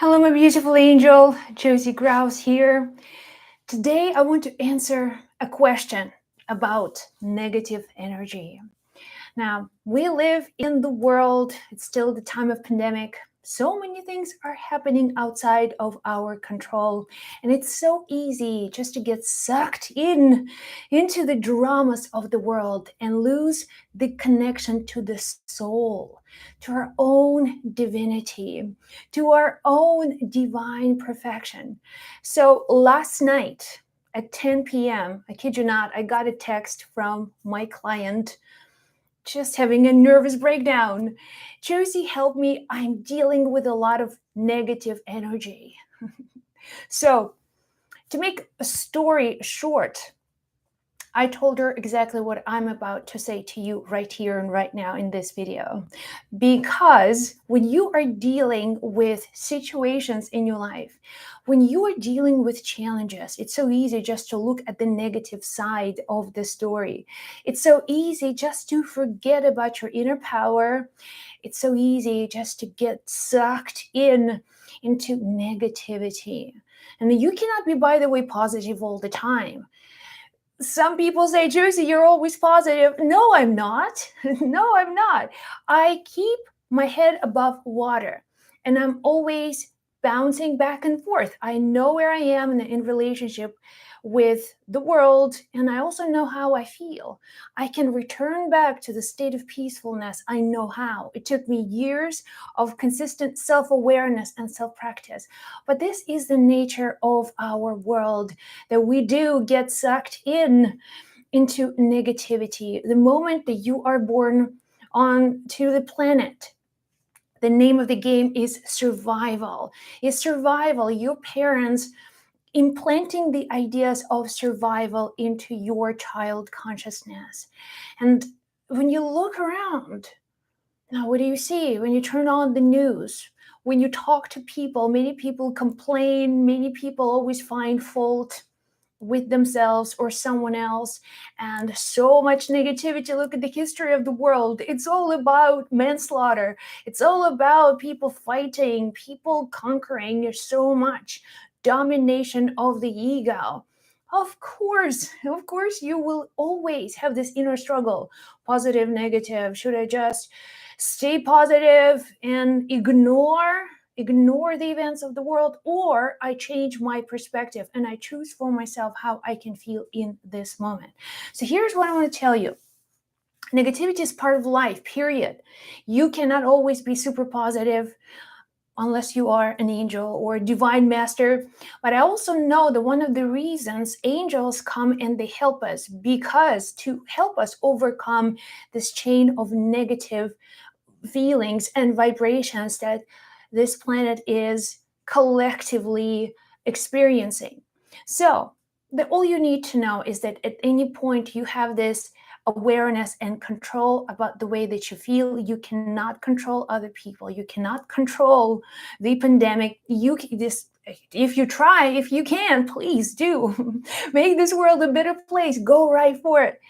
Hello, my beautiful angel. Josie Grouse here. Today, I want to answer a question about negative energy. Now, we live in the world, it's still the time of pandemic. So many things are happening outside of our control, and it's so easy just to get sucked into the dramas of the world and lose the connection to the soul, to our own divinity, to our own divine perfection. So last night at 10 p.m., I kid you not, I got a text from my client just having a nervous breakdown. Josie, help me. I'm dealing with a lot of negative energy. So, to make a story short, I told her exactly what I'm about to say to you right here and right now in this video. Because when you are dealing with situations in your life, when you are dealing with challenges, it's so easy just to look at the negative side of the story. It's so easy just to forget about your inner power. It's so easy just to get sucked into negativity. And you cannot be, by the way, positive all the time. Some people say, Josie, you're always positive. No, I'm not. No, I'm not. I keep my head above water and I'm always bouncing back and forth. I know where I am in relationship with the world, and I also know how I feel. I can return back to the state of peacefulness. I know how. It took me years of consistent self-awareness and self-practice. But this is the nature of our world, that we do get sucked into negativity. The moment that you are born onto the planet, the name of the game is survival. Is survival. Your parents implanting the ideas of survival into your child consciousness. And when you look around, now what do you see? When you turn on the news, when you talk to people, many people complain, many people always find fault with themselves or someone else, and so much negativity. Look at the history of the world. It's all about manslaughter. It's all about people fighting, people conquering. There's so much domination of the ego. Of course, you will always have this inner struggle. Positive, negative. Should I just stay positive and ignore the events of the world, or I change my perspective and I choose for myself how I can feel in this moment? So here's what I want to tell you. Negativity is part of life, period. You cannot always be super positive unless you are an angel or a divine master. But I also know that one of the reasons angels come and they help us, because to help us overcome this chain of negative feelings and vibrations that this planet is collectively experiencing. So all you need to know is that at any point you have this awareness and control about the way that you feel. You cannot control other people. You cannot control the pandemic. If you try, if you can, please do. Make this world a better place. Go right for it.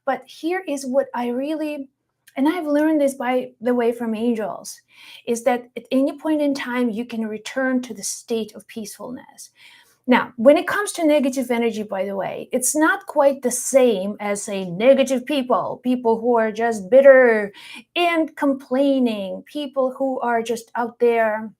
But here is what I really, and I've learned this, by the way, from angels, is that at any point in time, you can return to the state of peacefulness. Now, when it comes to negative energy, by the way, it's not quite the same as, say, negative people who are just bitter and complaining, people who are just out there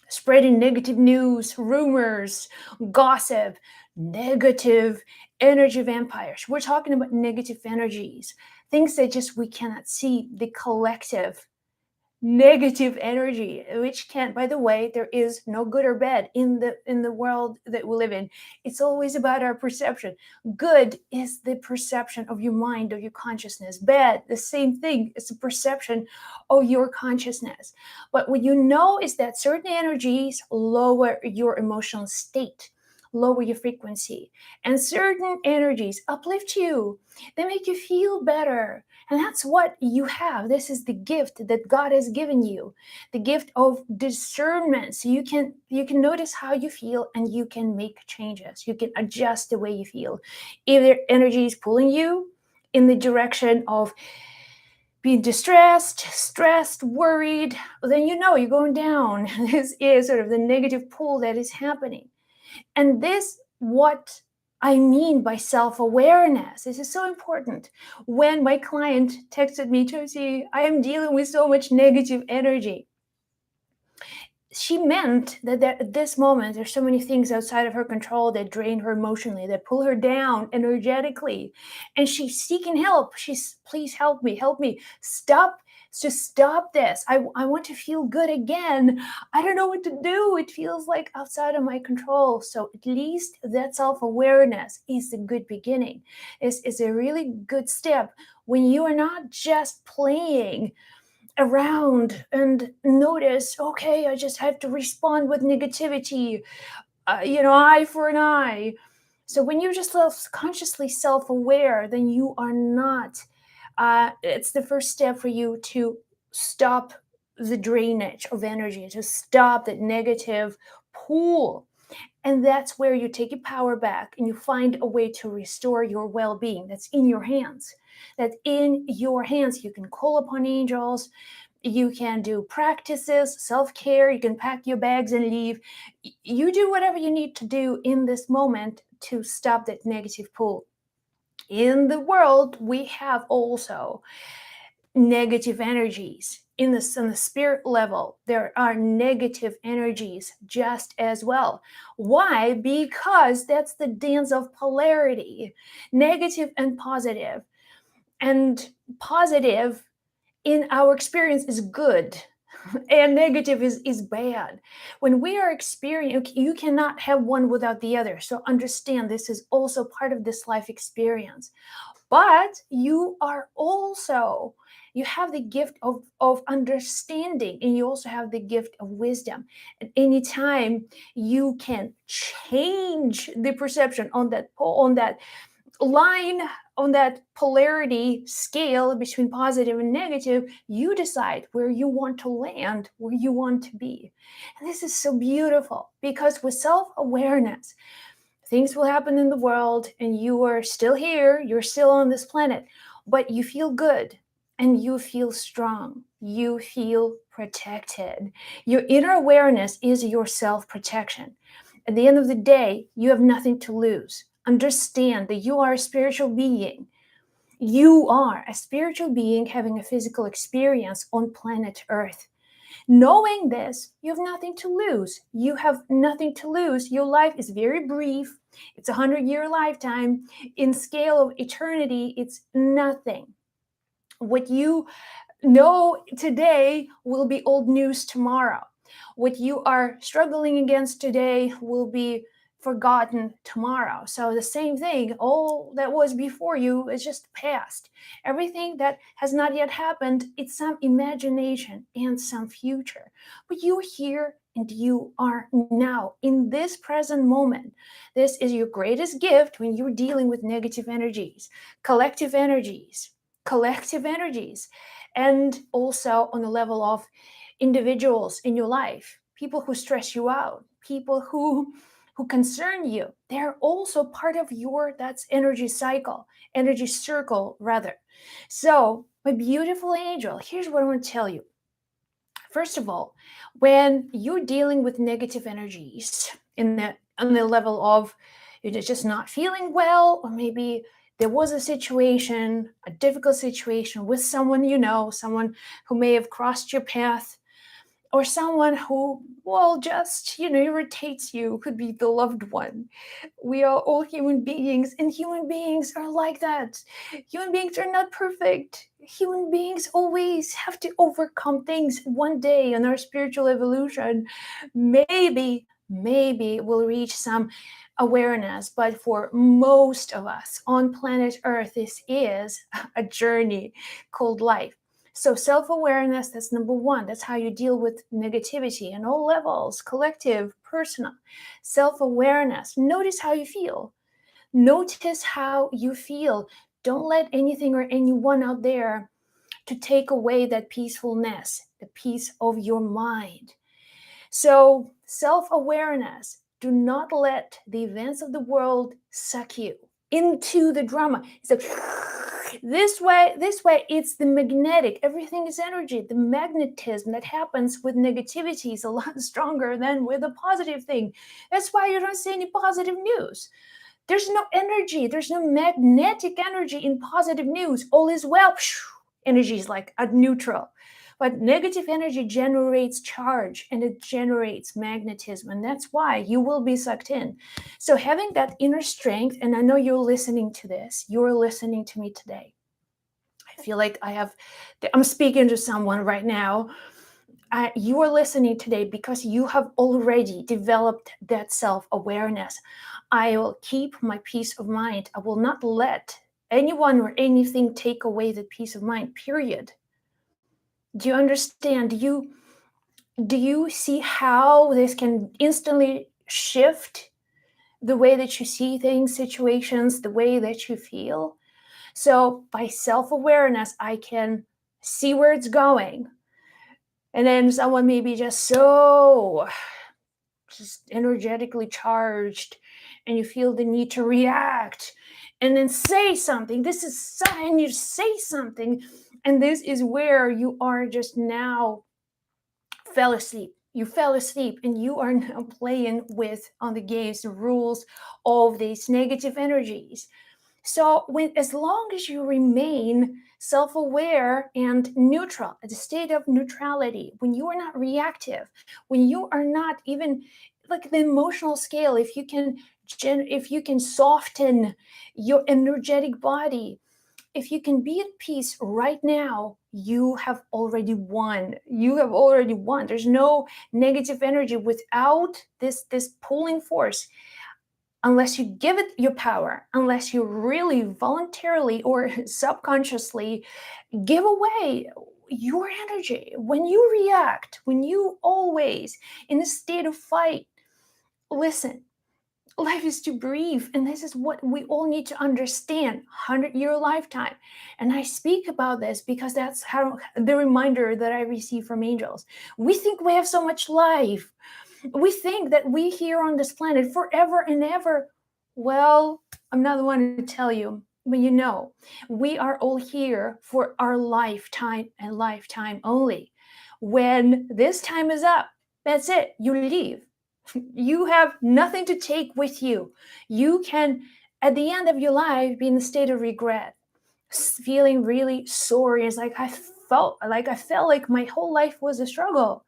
spreading negative news, rumors, gossip, negative energy vampires. We're talking about negative energies, things that just we cannot see, the collective negative energy, which can, by the way, there is no good or bad in the world that we live in. It's always about our perception. Good is the perception of your mind, of your consciousness. Bad, the same thing, it's the perception of your consciousness. But what you know is that certain energies lower your emotional state, lower your frequency, and certain energies uplift you. They make you feel better. And that's what you have. This is the gift that God has given you, the gift of discernment. So you can notice how you feel and you can make changes. You can adjust the way you feel. If their energy is pulling you in the direction of being distressed, stressed, worried, then you know you're going down. This is sort of the negative pull that is happening. And this, what I mean by self-awareness, this is so important. When my client texted me, Josie, I am dealing with so much negative energy, she meant that at this moment, there's so many things outside of her control that drain her emotionally, that pull her down energetically. And she's seeking help. Please help me, Stop, just stop this. I want to feel good again. I don't know what to do. It feels like outside of my control. So at least that self-awareness is a good beginning. It's a really good step when you are not just playing around and notice, okay, I just have to respond with negativity, eye for an eye. So when you're just consciously self-aware, then you are not, it's the first step for you to stop the drainage of energy, to stop that negative pull. And that's where you take your power back and you find a way to restore your well-being. That's in your hands. That in your hands, you can call upon angels, you can do practices, self-care, you can pack your bags and leave. You do whatever you need to do in this moment to stop that negative pull. In the world, we have also negative energies. On the spirit level, there are negative energies just as well. Why? Because that's the dance of polarity, negative and positive. And positive in our experience is good, and negative is bad. When we are experiencing, you cannot have one without the other. So understand this is also part of this life experience. But you have the gift of understanding, and you also have the gift of wisdom. At any time, you can change the perception on that line, on that polarity scale between positive and negative. You decide where you want to land, where you want to be. And this is so beautiful, because with self-awareness, things will happen in the world and you are still here, you're still on this planet, but you feel good and you feel strong, you feel protected. Your inner awareness is your self-protection. At the end of the day, you have nothing to lose. Understand that you are a spiritual being. You are a spiritual being having a physical experience on planet Earth. Knowing this, you have nothing to lose. You have nothing to lose. Your life is very brief. It's a 100-year lifetime. In scale of eternity, it's nothing. What you know today will be old news tomorrow. What you are struggling against today will be forgotten tomorrow. So the same thing, all that was before you is just past. Everything that has not yet happened, it's some imagination and some future. But you're here and you are now in this present moment. This is your greatest gift when you're dealing with negative energies, collective energies, collective energies. And also on the level of individuals in your life, people who stress you out, people who concern you, they're also part of your, that's energy cycle, energy circle rather. So my beautiful angel, here's what I want to tell you. First of all, when you're dealing with negative energies on the level of you're just not feeling well, or maybe there was a situation, a difficult situation with someone you know, someone who may have crossed your path, or someone who, well, just, irritates you, could be the loved one. We are all human beings, and human beings are like that. Human beings are not perfect. Human beings always have to overcome things. One day in our spiritual evolution, maybe we'll reach some awareness, but for most of us on planet Earth, this is a journey called life. So self-awareness, that's number one. That's how you deal with negativity on all levels, collective, personal. Self-awareness. Notice how you feel. Notice how you feel. Don't let anything or anyone out there to take away that peacefulness, the peace of your mind. So self-awareness. Do not let the events of the world suck you into the drama. It's like This way, it's the magnetic. Everything is energy. The magnetism that happens with negativity is a lot stronger than with a positive thing. That's why you don't see any positive news. There's no energy. There's no magnetic energy in positive news. All is well. Energy is like a neutral. But negative energy generates charge and it generates magnetism. And that's why you will be sucked in. So having that inner strength, and I know you're listening to this, you're listening to me today. I feel like I'm speaking to someone right now. You are listening today because you have already developed that self-awareness. I will keep my peace of mind. I will not let anyone or anything take away the peace of mind, period. Do you understand? Do you see how this can instantly shift the way that you see things, situations, the way that you feel? So by self-awareness, I can see where it's going. And then someone may be just energetically charged, and you feel the need to react and then say something. This is sign you say something, and this is where you are just now fell asleep. You fell asleep and you are now playing with on the games, the rules of these negative energies. So as long as you remain self-aware and neutral, at a state of neutrality, when you are not reactive, when you are not even like the emotional scale, if you can soften your energetic body, if you can be at peace right now, you have already won. You have already won. There's no negative energy without this pulling force. Unless you give it your power, unless you really voluntarily or subconsciously give away your energy, when you react, when you always in a state of fight, listen, life is too brief, and this is what we all need to understand. 100-year lifetime, and I speak about this because that's how the reminder that I receive from angels. We think we have so much life. We think that we here on this planet forever and ever. Well, I'm not the one to tell you, but we are all here for our lifetime and lifetime only. When this time is up, that's it. You leave. You have nothing to take with you. You can, at the end of your life, be in a state of regret, feeling really sorry. It's like I felt like my whole life was a struggle.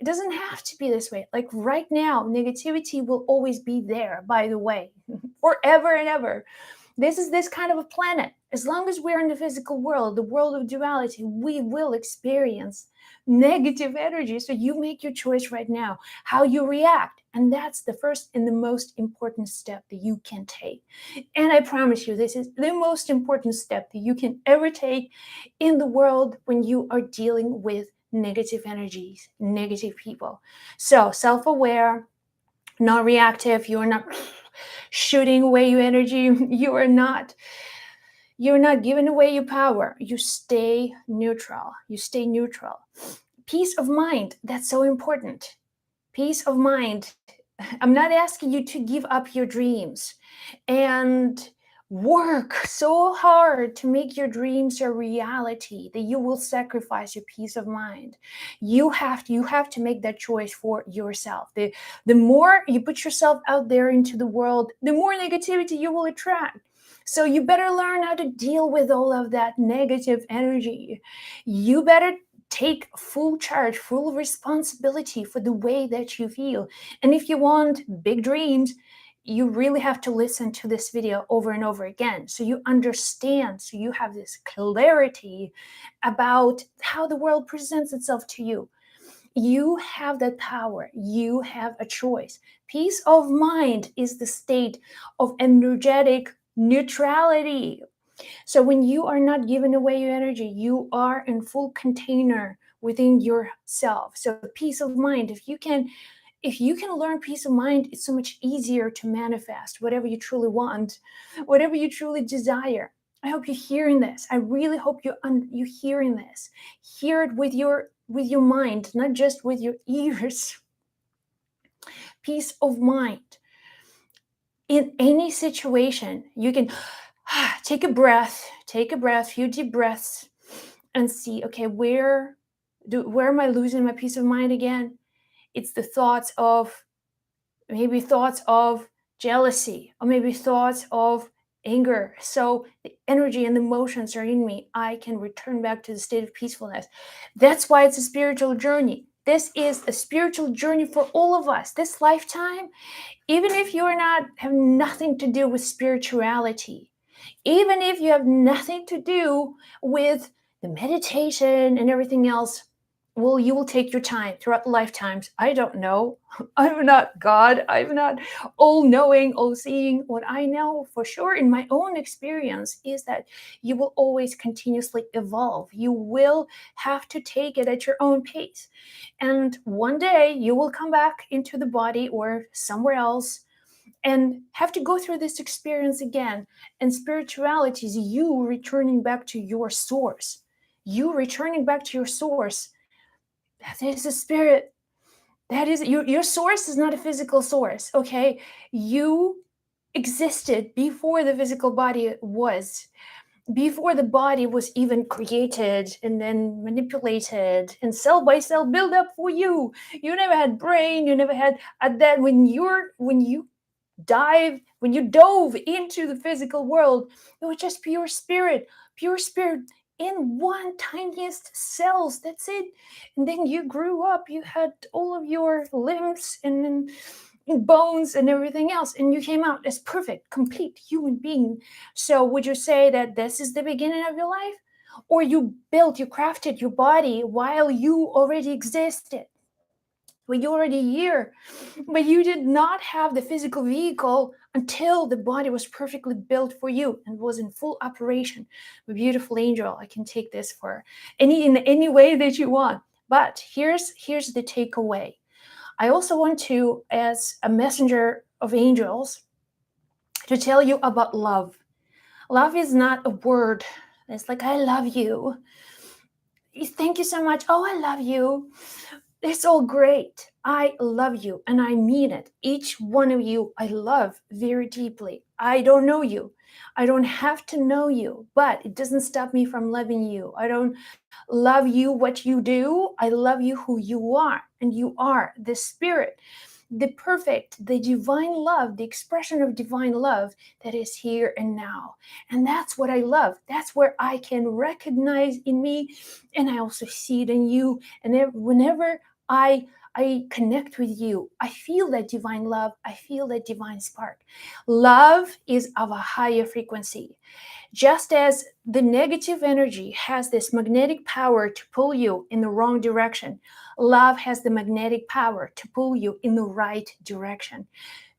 It doesn't have to be this way. Like right now, negativity will always be there, by the way, forever and ever. This is this kind of a planet. As long as we're in the physical world, the world of duality, we will experience negative energy. So you make your choice right now, how you react. And that's the first and the most important step that you can take. And I promise you, this is the most important step that you can ever take in the world when you are dealing with negative energies, negative people. So self-aware, not reactive. You're not shooting away your energy. You're not giving away your power. You stay neutral. Peace of mind, that's so important. Peace of mind. I'm not asking you to give up your dreams and work so hard to make your dreams a reality that you will sacrifice your peace of mind. You have to make that choice for yourself. The more you put yourself out there into the world, the more negativity you will attract. So you better learn how to deal with all of that negative energy. You better take full charge, full responsibility for the way that you feel. And if you want big dreams, you really have to listen to this video over and over again so you understand, so you have this clarity about how the world presents itself to you. You have that power. You have a choice. Peace of mind is the state of energetic neutrality. So when you are not giving away your energy, you are in full container within yourself. So peace of mind, if you can learn peace of mind, it's so much easier to manifest whatever you truly want, whatever you truly desire. I hope you're hearing this. I really hope you're hearing this. Hear it with your mind, not just with your ears. Peace of mind. In any situation, you can take a breath, few deep breaths, and see, okay, where am I losing my peace of mind again? It's the thoughts of, maybe thoughts of jealousy, or maybe thoughts of anger. So the energy and the emotions are in me. I can return back to the state of peacefulness. That's why it's a spiritual journey. This is a spiritual journey for all of us. This lifetime, even if you're not have nothing to do with spirituality, even if you have nothing to do with the meditation and everything else, well, you will take your time throughout the lifetimes. I don't know. I'm not God. I'm not all knowing, all seeing. What I know for sure in my own experience is that you will always continuously evolve. You will have to take it at your own pace. And one day you will come back into the body or somewhere else and have to go through this experience again. And spirituality is you returning back to your source. You returning back to your source. That is a spirit. That is your source is not a physical source, okay? You existed before the physical body was, before the body was even created and then manipulated and cell by cell build up for you. You never had brain, you never had that. When you dove into the physical world, it was just pure spirit in one tiniest cells. That's it. And then you grew up, you had all of your limbs and bones and everything else, and you came out as perfect, complete human being. So would you say that this is the beginning of your life? Or you crafted your body while you already existed? Well, you're already here, but you did not have the physical vehicle until the body was perfectly built for you and was in full operation. A beautiful angel. I can take this for in any way that you want. But here's the takeaway. I also want to, as a messenger of angels, to tell you about love. Love is not a word. It's like, I love you. Thank you so much. Oh, I love you. It's all great. I love you and I mean it. Each one of you, I love very deeply. I don't know you. I don't have to know you, but it doesn't stop me from loving you. I don't love you what you do. I love you who you are. And you are the spirit, the perfect, the divine love, the expression of divine love that is here and now. And that's what I love. That's where I can recognize in me, and I also see it in you. And whenever I connect with you, I feel that divine love. I feel that divine spark. Love is of a higher frequency. Just as the negative energy has this magnetic power to pull you in the wrong direction, love has the magnetic power to pull you in the right direction.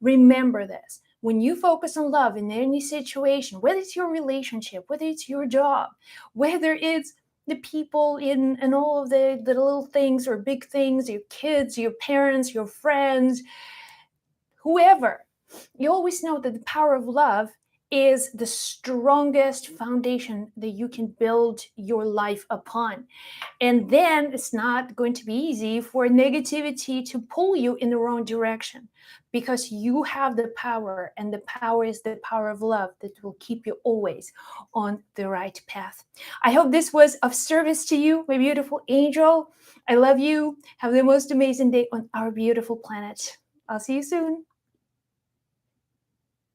Remember this. When you focus on love in any situation, whether it's your relationship, whether it's your job, whether it's the people in and all of the little things or big things, your kids, your parents, your friends, whoever, you always know that the power of love is the strongest foundation that you can build your life upon. And then it's not going to be easy for negativity to pull you in the wrong direction, because you have the power, and the power is the power of love that will keep you always on the right path. I hope this was of service to you, my beautiful angel. I love you. Have the most amazing day on our beautiful planet. I'll see you soon.